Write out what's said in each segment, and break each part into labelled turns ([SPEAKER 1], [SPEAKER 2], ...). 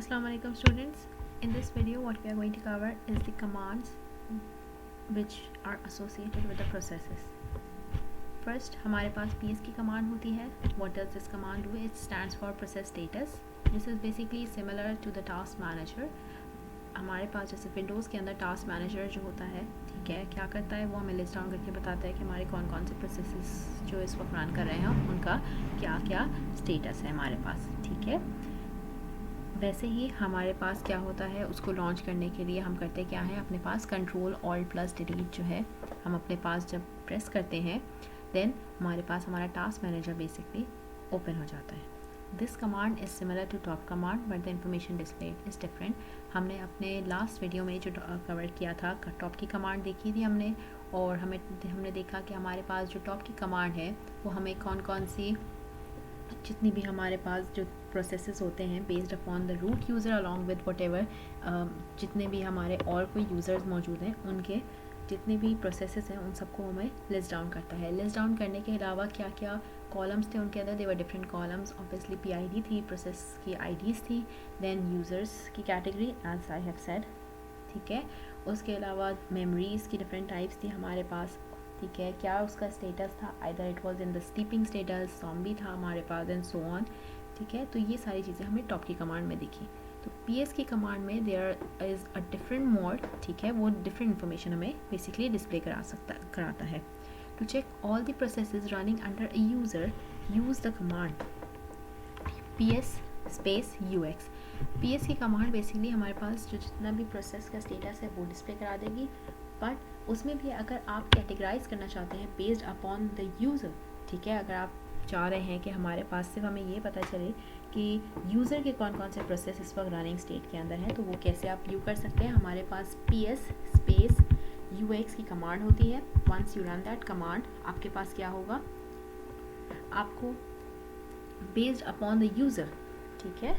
[SPEAKER 1] Assalamu alaikum students. In this video what we are going to cover is the commands which are associated with the processes. First हमारे पास PS की command होती है. What does this command do? It stands for process status. This is basically similar to the task manager. हमारे पास जैसे Windows के अंदर task manager जो होता है, ठीक है, क्या करता है वो हमें लिस्ट डाउन करके बताता है कि हमारे कौन कौन से प्रोसेसेस जो इस वक्त रन कर रहे हैं उनका क्या क्या स्टेटस है हमारे पास, ठीक है. वैसे ही हमारे पास क्या होता है, उसको लॉन्च करने के लिए हम करते क्या है, अपने पास कंट्रोल ऑल्ट प्लस डिलीट जो है हम अपने पास जब प्रेस करते हैं देन हमारे पास हमारा टास्क मैनेजर बेसिकली ओपन हो जाता है. This command is similar to top command but the information displayed is different. हमने अपने लास्ट वीडियो में जो कवर किया था टॉप की कमांड देखी थी हमने, और हमने देखा कि हमारे पास जो टॉप की कमांड है वो हमें कौन कौन सी जितनी भी हमारे पास जो प्रोसेसेस होते हैं based upon the root user along with whatever जितने भी हमारे और कोई यूज़र्स मौजूद हैं उनके जितने भी प्रोसेसेस हैं उन सबको हमें लिस्ट डाउन करता है. लिस्ट डाउन करने के अलावा क्या क्या कॉलम्स थे उनके अंदर, they were different columns. Obviously PID थी, प्रोसेस की IDs थी, देन यूज़र्स की category as I have said, ठीक है. उसके अलावा मेमोरीज़ की डिफरेंट टाइप्स थी हमारे पास, ठीक है. क्या उसका स्टेटस था, either it was in the sleeping status, zombie था हमारे पास एंड सो ऑन, ठीक है. तो ये सारी चीज़ें हमें टॉप की कमांड में दिखी. तो PS की कमांड में there is a different mode, ठीक है, वो डिफरेंट इन्फॉर्मेशन हमें बेसिकली डिस्प्ले कराता है. To check all the processes running under a user use the command PS space UX. PS की कमांड बेसिकली हमारे पास जो जितना भी प्रोसेस का स्टेटस है वो डिस्प्ले करा देगी, बट उसमें भी अगर आप कैटेगराइज करना चाहते हैं बेस्ड अपॉन द यूज़र, ठीक है, अगर आप चाह रहे हैं कि हमारे पास सिर्फ हमें ये पता चले कि यूज़र के कौन कौन से प्रोसेस इस वक्त रनिंग स्टेट के अंदर है, तो वो कैसे आप यू कर सकते हैं. हमारे पास PS स्पेस UX की कमांड होती है. Once you run that command आपके पास क्या होगा, आपको बेस्ड अपॉन द यूज़र, ठीक है,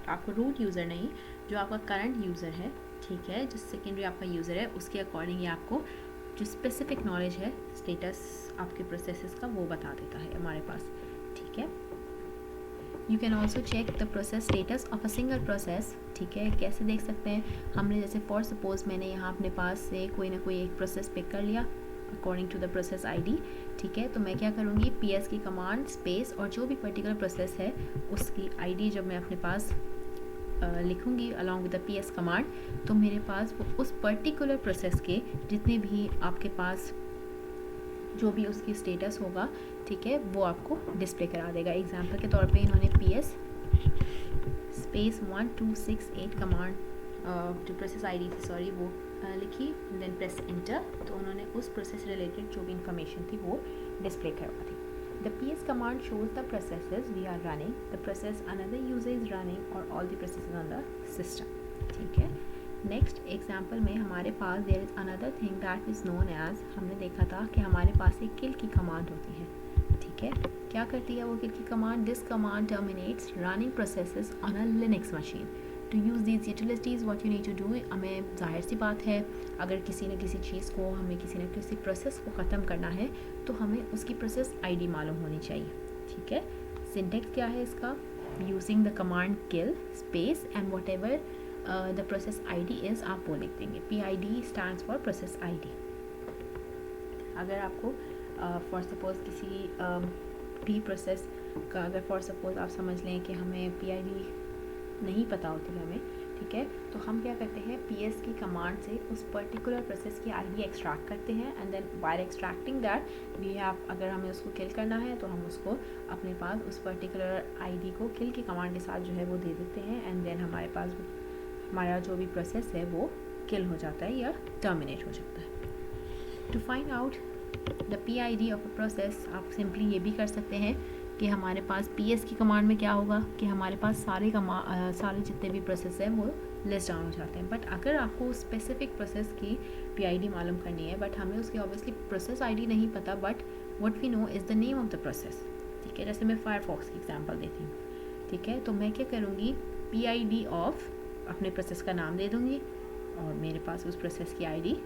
[SPEAKER 1] आपको रूट यूज़र नहीं, जो आपका करंट यूज़र है, ठीक है, जो सेकेंडरी आपका यूज़र है उसके अकॉर्डिंग ही आपको जो स्पेसिफिक नॉलेज है स्टेटस आपके प्रोसेसेस का वो बता देता है हमारे पास, ठीक है. You can also check the process status of a single process, ठीक है. कैसे देख सकते हैं, हमने जैसे फॉर सपोज मैंने यहाँ अपने पास से कोई ना कोई एक प्रोसेस पिक कर लिया according to the process ID, ठीक है. तो मैं क्या करूँगी, PS की कमांड स्पेस और जो भी पर्टिकुलर प्रोसेस है उसकी ID जब मैं अपने पास लिखूँगी along with the PS command, तो मेरे पास वो उस पर्टिकुलर प्रोसेस के जितने भी आपके पास जो भी उसकी स्टेटस होगा, ठीक है, वो आपको डिस्प्ले करा देगा. एग्जांपल के तौर पे इन्होंने PS स्पेस 1268 कमांड जो प्रोसेस ID थी सॉरी वो लिखी, देन प्रेस एंटर, तो उन्होंने उस प्रोसेस रिलेटेड जो भी इंफॉर्मेशन थी वो डिस्प्ले करवा दी. The PS command shows the processes we are running, the process another user is running or all the processes on the system, ठीक है. नेक्स्ट एग्जाम्पल में हमारे पास there is another thing that is known as, हमने देखा था कि हमारे पास एक किल की कमांड होती है, ठीक है. क्या करती है वो किल की कमांड, this command terminates running processes on a Linux machine. To use these utilities what you need to do, हमें जाहिर सी बात है अगर किसी न किसी चीज़ को, हमें किसी न किसी प्रोसेस को ख़त्म करना है तो हमें उसकी प्रोसेस ID मालूम होनी चाहिए, ठीक है. सिंटेक्स क्या है इसका, using the command kill space and what ever the process ID is, आप वो लिख देंगे. PID stands for process ID. अगर आपको फॉर सपोज किसी भी प्रोसेस का अगर फॉर सपोज आप समझ लें कि हमें PID नहीं पता होती हमें, ठीक है, तो हम क्या करते हैं PS की कमांड से उस पर्टिकुलर प्रोसेस की ID एक्सट्रैक्ट करते हैं and then by extracting that we have, अगर हमें उसको किल करना है तो हम उसको अपने पास उस पर्टिकुलर ID को किल की कमांड के साथ जो है वो दे देते हैं एंड देन हमारे पास हमारा जो भी प्रोसेस है वो किल हो जाता है या टर्मिनेट हो जाता है. To find out the PID of a process आप सिंपली ये भी कर सकते हैं कि हमारे पास PS की कमांड में क्या होगा कि हमारे पास सारे जितने भी प्रोसेस हैं वो लिस्ट डाउन हो जाते हैं. बट अगर आपको स्पेसिफिक प्रोसेस की PID मालूम करनी है बट हमें उसकी ऑब्वियसली प्रोसेस ID नहीं पता, but what we know is the name of the process, ठीक है. जैसे मैं फायरफॉक्स की एग्जांपल देती हूँ, ठीक है, तो मैं क्या करूँगी, PID ऑफ अपने प्रोसेस का नाम दे दूँगी और मेरे पास उस प्रोसेस की ID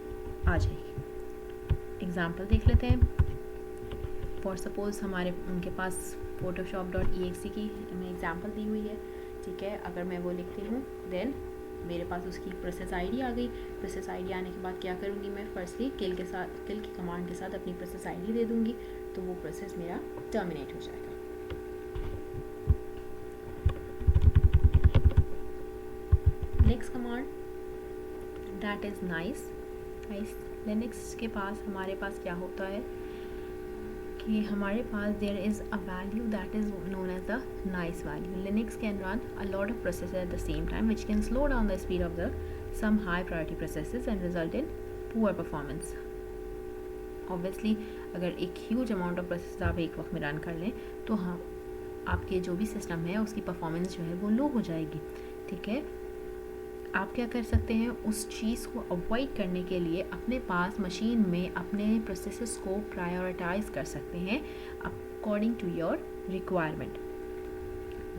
[SPEAKER 1] आ जाएगी. एग्जांपल देख लेते हैं. फॉर सपोज़ हमारे उनके पास photoshop.exe की हमें एग्जांपल दी हुई है, ठीक है। अगर मैं वो लिखती हूँ देन मेरे पास उसकी प्रोसेस आईडी आ गई। प्रोसेस आईडी आने के बाद क्या करूँगी मैं, फर्स्टली किल की कमांड के साथ अपनी प्रोसेस आईडी दे दूँगी, तो वो प्रोसेस मेरा टर्मिनेट हो जाएगा। Next command that is nice. Linux के पास हमारे पास क्या होता है कि हमारे पास there is a value that is known as the nice value. Linux can run a lot of processes at the same time which can slow down the speed of the some high priority processes and result in poor performance. Obviously अगर एक huge amount of process आप एक वक्त में run कर लें तो हाँ, आपके जो भी सिस्टम है उसकी परफॉर्मेंस जो है वो लो हो जाएगी। ठीक है, आप क्या कर सकते हैं, उस चीज़ को अवॉइड करने के लिए अपने पास मशीन में अपने प्रोसेसेस को प्रायोरिटाइज कर सकते हैं according to your requirement.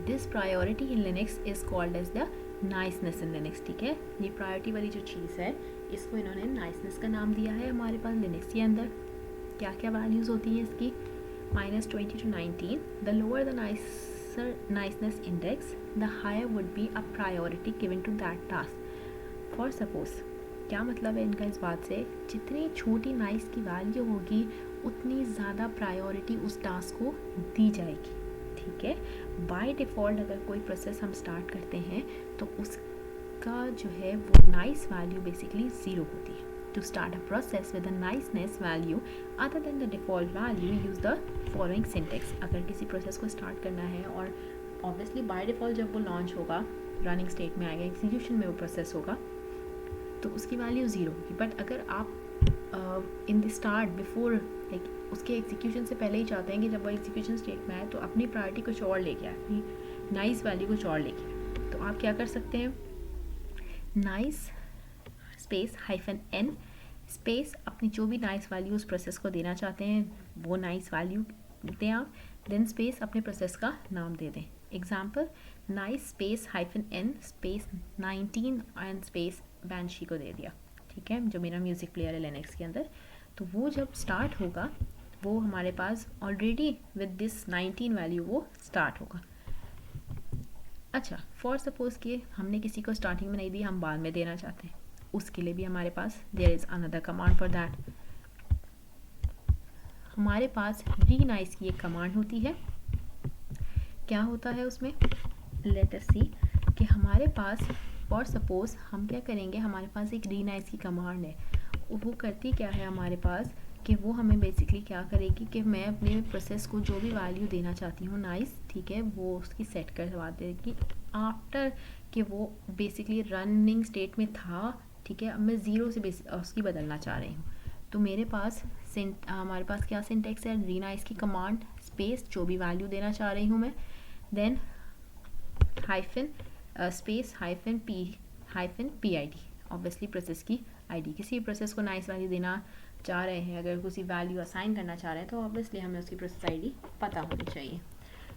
[SPEAKER 1] This priority in Linux is called as the niceness in Linux. ठीक है, ये प्रायोरिटी वाली जो चीज़ है इसको इन्होंने नाइसनेस का नाम दिया है। हमारे पास लिनक्स के अंदर क्या क्या वैल्यूज़ होती हैं इसकी, -20 to 19। The lower the niceness index, the higher would be a priority given to that task. For suppose, क्या मतलब है इनका इस बात से, जितनी छोटी नाइस की वैल्यू होगी उतनी ज़्यादा प्रायोरिटी उस टास्क को दी जाएगी। ठीक है, बाय डिफ़ॉल्ट अगर कोई प्रोसेस हम स्टार्ट करते हैं तो उसका जो है वो नाइस वैल्यू बेसिकली 0 होती है। To start a process with a niceness value other than the default value, use the following syntax. अगर किसी प्रोसेस को स्टार्ट करना है और ऑब्वियसली बाय डिफ़ॉल्ट जब वो लॉन्च होगा, रनिंग स्टेट में आएगा, एग्जीक्यूशन में वो प्रोसेस होगा तो उसकी वैल्यू 0 होगी। बट अगर आप in the start before like उसके एग्जीक्यूशन से पहले ही चाहते हैं कि जब वो एग्जीक्यूशन स्टेट में आए तो अपनी प्रायोरिटी कुछ और लेके आए, अपनी नाइस वैल्यू कुछ और लेके आए, तो आप क्या कर सकते हैं, नाइस स्पेस -n स्पेस अपनी जो भी नाइस वैल्यू उस प्रोसेस को देना चाहते हैं वो नाइस वैल्यू दें आप, देन स्पेस अपने प्रोसेस का नाम दे दें। Example, nice space -n space 19 and space banshee को दे दिया। ठीक है, जो मेरा म्यूज़िक प्लेयर है लिनक्स के अंदर, तो वो जब स्टार्ट होगा वो हमारे पास ऑलरेडी विद दिस 19 वैल्यू वो स्टार्ट होगा। अच्छा, फॉर सपोज़ कि हमने किसी को स्टार्टिंग में नहीं दी, हम बाद में देना चाहते हैं, उसके लिए भी हमारे पास there is another command for that. हमारे पास रीनाइस की एक कमांड होती है। क्या होता है उसमें, लेट अस सी कि हमारे पास फॉर सपोज हम क्या करेंगे, हमारे पास एक रीनाइस की कमांड है, वो करती क्या है हमारे पास कि वो हमें बेसिकली क्या करेगी कि मैं अपने प्रोसेस को जो भी वैल्यू देना चाहती हूँ नाइस, ठीक है, वो उसकी सेट करवा देगी आफ्टर कि वो बेसिकली रनिंग स्टेट में था। ठीक है, अब मैं 0 से उसकी बदलना चाह रही हूँ, तो मेरे पास हमारे पास क्या सिंटेक्स है, रीनाइस की कमांड स्पेस जो भी वैल्यू देना चाह रही हूँ मैं, then hyphen space -p/PID, obviously process की आईडी। किसी भी प्रोसेस को नाइस वैल्यू देना चाह रहे हैं, अगर किसी वैल्यू असाइन करना चाह रहे हैं तो ऑब्वियसली हमें उसकी प्रोसेस आईडी पता होनी चाहिए।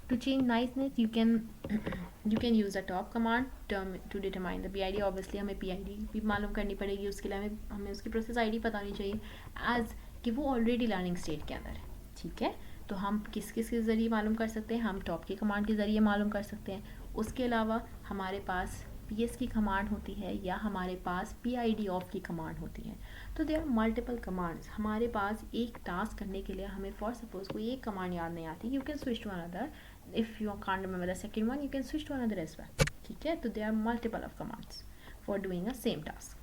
[SPEAKER 1] To change niceness, you can use the top command to determine the PID. Obviously हमें PID भी मालूम करनी पड़ेगी, उसके लिए हमें उसकी प्रोसेस आईडी पता होनी चाहिए एज कि वो ऑलरेडी लर्निंग स्टेट के अंदर है। ठीक है, तो हम किस किस के ज़रिए मालूम कर सकते हैं, हम टॉप की कमांड के ज़रिए मालूम कर सकते हैं। उसके अलावा हमारे पास PS की कमांड होती है या हमारे पास PID ऑफ की कमांड होती है। तो देयर आर मल्टीपल कमांड्स। हमारे पास एक टास्क करने के लिए हमें फॉर सपोज कोई एक कमांड याद नहीं आती, you can switch to another. If you can't remember the second one, you can switch to another as well. ठीक है, तो there are multiple of commands for doing a same task.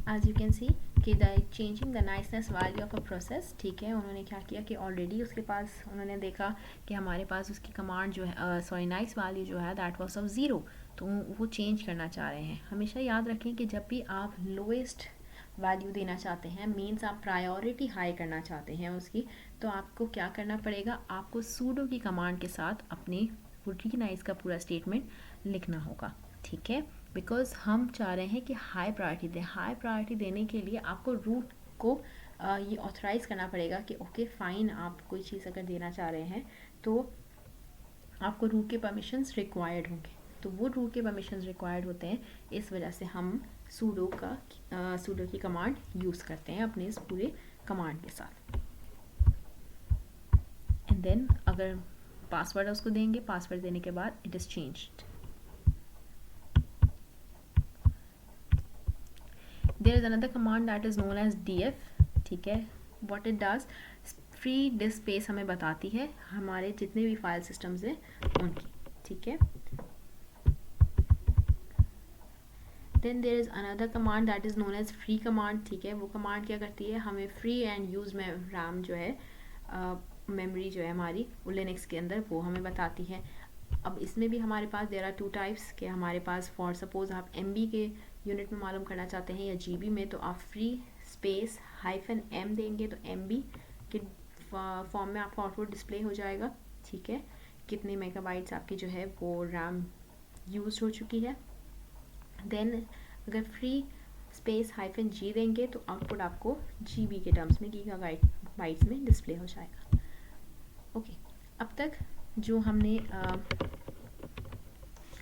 [SPEAKER 1] As you can see कि changing the niceness value of a process, ठीक है, उन्होंने क्या किया कि ऑलरेडी उसके पास उन्होंने देखा कि हमारे पास उसकी कमांड जो है सॉरी नाइस वैल्यू जो है दैट वाज ऑफ 0, तो वो चेंज करना चाह रहे हैं। हमेशा याद रखें कि जब भी आप लोएस्ट वैल्यू देना चाहते हैं, मीन्स आप प्रायोरिटी हाई करना चाहते हैं उसकी, तो आपको क्या करना पड़ेगा, आपको सूडो की कमांड के साथ अपने रीनाइस का पूरा स्टेटमेंट लिखना होगा। ठीक है, बिकॉज हम चाह रहे हैं कि हाई प्रायोरिटी दें। हाई प्रायोरिटी देने के लिए आपको रूट को ये ऑथराइज़ करना पड़ेगा कि ओके फाइन, आप कोई चीज़ अगर देना चाह रहे हैं तो आपको रूट के परमिशंस रिक्वायर्ड होंगे, तो वो रूट के परमिशंस रिक्वायर्ड होते हैं। इस वजह से हम सूडो की कमांड यूज़ करते हैं अपने इस पूरे कमांड के साथ। इन देन अगर पासवर्ड उसको देंगे, पासवर्ड देने के बाद it is changed. There is another command that is known as df, ठीक है। What it does, free disk space हमें बताती है हमारे जितने भी फाइल सिस्टम्स हैं उनकी, ठीक है। Then there is another command that is known as free command, ठीक है। वो कमांड क्या करती है, हमें फ्री एंड यूज में रैम जो है मेमोरी जो है हमारी वो लिनक्स के अंदर वो हमें बताती है। अब इसमें भी हमारे पास देयर आर टू टाइप्स के हमारे पास, फॉर सपोज आप MB के यूनिट में मालूम करना चाहते हैं या GB में, तो आप फ्री स्पेस -m देंगे तो MB के फॉर्म में आपका आउटपुट डिस्प्ले हो जाएगा, ठीक है। कितने मेगाबाइट्स आपकी जो है वो रैम यूज हो चुकी है। देन अगर फ्री स्पेस -g देंगे तो आउटपुट आपको GB के टर्म्स में गीगाबाइट्स में डिस्प्ले हो जाएगा। ओके, अब तक जो हमने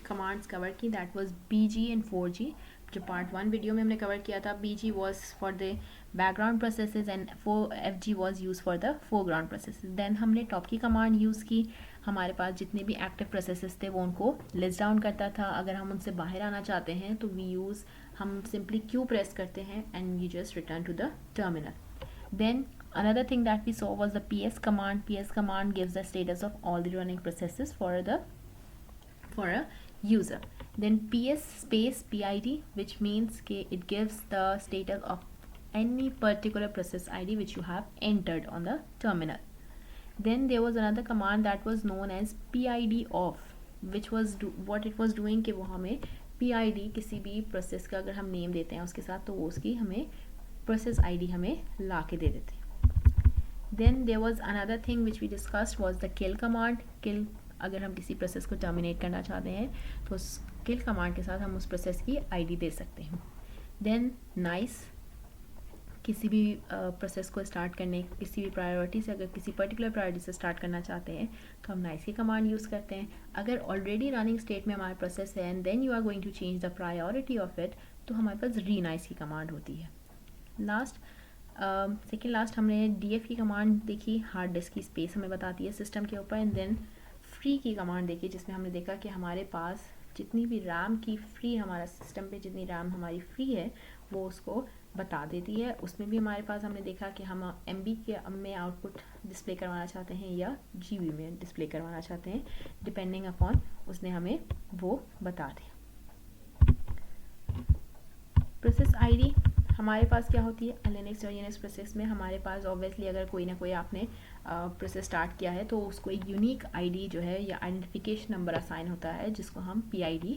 [SPEAKER 1] कमांड्स कवर की that was BG and 4G, जो पार्ट 1 वीडियो में हमने कवर किया था। BG was for the background processes and FG was use for the foreground processes. Then हमने टॉप की कमांड यूज़ की, हमारे पास जितने भी एक्टिव प्रोसेसेस थे वो उनको लिस्ट डाउन करता था। अगर हम उनसे बाहर आना चाहते हैं तो हम सिंपली Q प्रेस करते हैं and we just return to the terminal. Then another thing that we saw was the PS command. PS command gives the status of all the running processes for a user. Then PS space PID, which means it gives the status of any particular process ID which you have entered on the terminal. Then there was another command that was known as PID off, which was what it was doing कि वो हमें PID किसी भी process का अगर हम name देते हैं उसके साथ, तो वो उसकी हमें प्रोसेस ID हमें ला के दे देते हैं। Then there was another thing which we discussed was the kill command. Kill, अगर हम किसी प्रोसेस को टर्मिनेट करना चाहते हैं तो उस किल कमांड के साथ हम उस प्रोसेस की ID दे सकते हैं। देन नाइस, किसी भी प्रोसेस को स्टार्ट करने, किसी भी प्रायोरिटी से, अगर किसी पर्टिकुलर प्रायोरिटी से स्टार्ट करना चाहते हैं तो हम नाइस की कमांड यूज़ करते हैं। अगर ऑलरेडी रनिंग स्टेट में हमारा प्रोसेस है and then you are going to change the priority of it, तो हमारे पास री नाइस की कमांड होती है। सेकेंड लास्ट हमने DF की कमांड देखी, हार्ड डिस्क की स्पेस हमें बताती है सिस्टम के ऊपर। एंड देन फ्री की कमांड देखी, जिसमें हमने देखा कि हमारे पास जितनी भी रैम की फ्री, हमारा सिस्टम पे जितनी रैम हमारी फ्री है वो उसको बता देती है। उसमें भी हमारे पास हमने देखा कि हम MB के में आउटपुट डिस्प्ले करवाना चाहते हैं या GB में डिस्प्ले करवाना चाहते हैं, डिपेंडिंग अपॉन उसने हमें वो बता दिया। प्रोसेस ID हमारे पास क्या होती है, लिनक्स और यूनिक्स प्रोसेस में हमारे पास ऑब्वियसली अगर कोई ना कोई आपने प्रोसेस स्टार्ट किया है तो उसको एक यूनिक ID जो है या आइडेंटिफिकेशन नंबर असाइन होता है, जिसको हम PID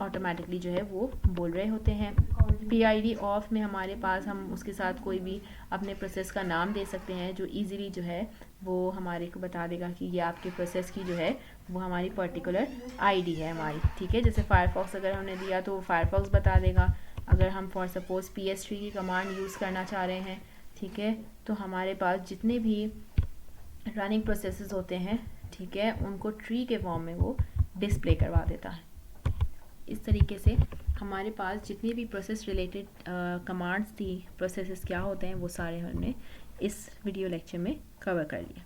[SPEAKER 1] ऑटोमेटिकली जो है वो बोल रहे होते हैं। PID ऑफ में हमारे पास हम उसके साथ कोई भी अपने प्रोसेस का नाम दे सकते हैं, जो इजीली जो है वो हमारे को बता देगा कि ये आपके प्रोसेस की जो है वो हमारी पर्टिकुलर ID है हमारी, ठीक है। जैसे फायरफॉक्स अगर हमने दिया तो फायरफॉक्स बता देगा। अगर हम फॉर सपोज PS3 की कमांड यूज़ करना चाह रहे हैं, ठीक है, तो हमारे पास जितने भी रनिंग प्रोसेसेस होते हैं, ठीक है, उनको ट्री के फॉर्म में वो डिस्प्ले करवा देता है। इस तरीके से हमारे पास जितनी भी प्रोसेस रिलेटेड कमांड्स थी, प्रोसेसेस क्या होते हैं, वो सारे हमने इस वीडियो लेक्चर में कवर कर लिया।